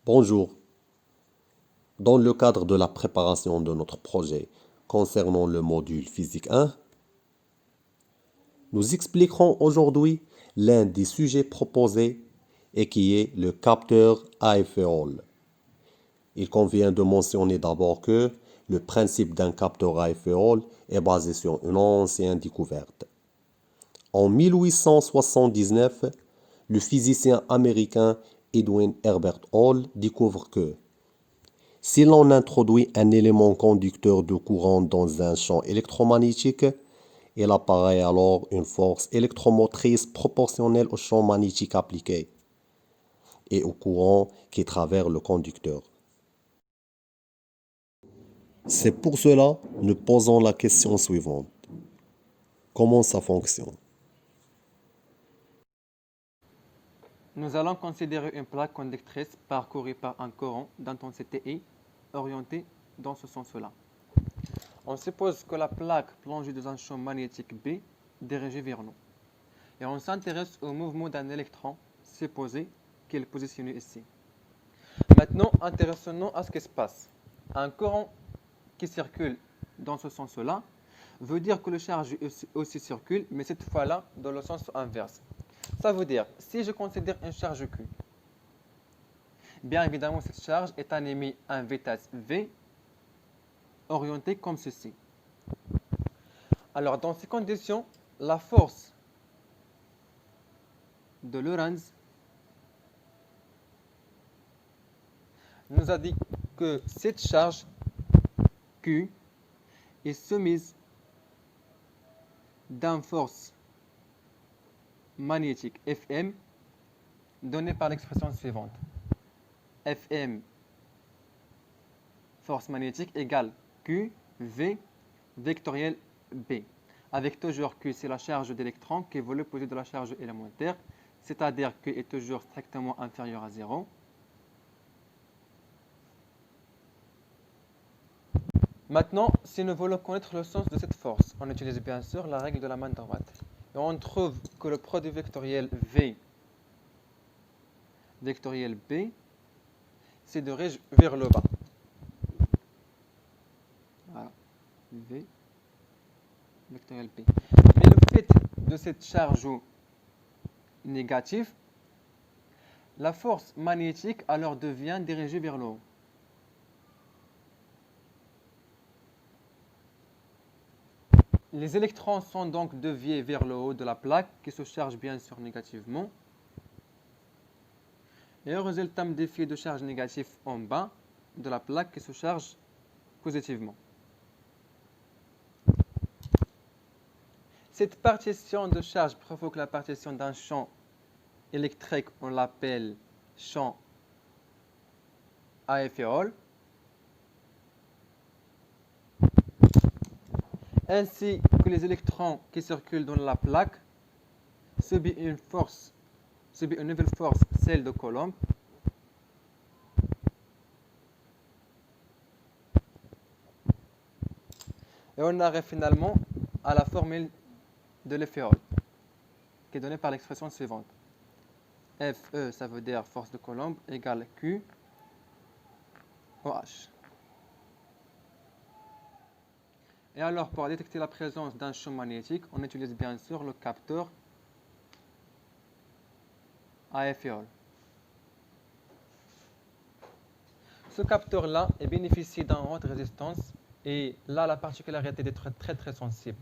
Bonjour. Dans le cadre de la préparation de notre projet concernant le module physique 1, nous expliquerons aujourd'hui l'un des sujets proposés et qui est le capteur AFE-Hall. Il convient de mentionner d'abord que le principe d'un capteur AFE-Hall est basé sur une ancienne découverte. En 1879, le physicien américain Edwin Herbert Hall découvre que si l'on introduit un élément conducteur de courant dans un champ électromagnétique, il apparaît alors une force électromotrice proportionnelle au champ magnétique appliqué et au courant qui traverse le conducteur. C'est pour cela que nous posons la question suivante. Comment ça fonctionne? Nous allons considérer une plaque conductrice parcourue par un courant d'intensité I orienté dans ce sens-là. On suppose que la plaque plonge dans un champ magnétique B dirigé vers nous. Et on s'intéresse au mouvement d'un électron supposé qu'il est positionné ici. Maintenant, intéressons-nous à ce qui se passe. Un courant qui circule dans ce sens-là veut dire que le charge aussi circule, mais cette fois-là dans le sens inverse. Ça veut dire, si je considère une charge Q, bien évidemment cette charge est animée à une vitesse V orientée comme ceci. Alors dans ces conditions, la force de Lorentz nous a dit que cette charge Q est soumise d'une force magnétique Fm donnée par l'expression suivante. Fm, force magnétique, égale Q, V, vectoriel B. Avec toujours Q, c'est la charge d'électron qui est l'opposé de la charge élémentaire, c'est-à-dire Q est toujours strictement inférieur à 0. Maintenant, si nous voulons connaître le sens de cette force, on utilise bien sûr la règle de la main droite. Et on trouve que le produit vectoriel V vectoriel B c'est de vers le bas. Voilà, V vectoriel B. Mais le fait de cette charge négative, la force magnétique alors devient dirigée vers le haut. Les électrons sont donc déviés vers le haut de la plaque qui se charge bien sûr négativement. Et au résultat des flux de charge négative en bas de la plaque qui se charge positivement. Cette partition de charge provoque la partition d'un champ électrique, on l'appelle champ AFE-Hall. Ainsi que les électrons qui circulent dans la plaque subissent une nouvelle force, celle de Coulomb. Et on arrive finalement à la formule de l'effet Hall, qui est donnée par l'expression suivante. Fe, ça veut dire force de Coulomb, égale Q OH. Et alors, pour détecter la présence d'un champ magnétique, on utilise bien sûr le capteur AFE-Hall. Ce capteur-là bénéficie d'une haute résistance et là, la particularité d'être très sensible.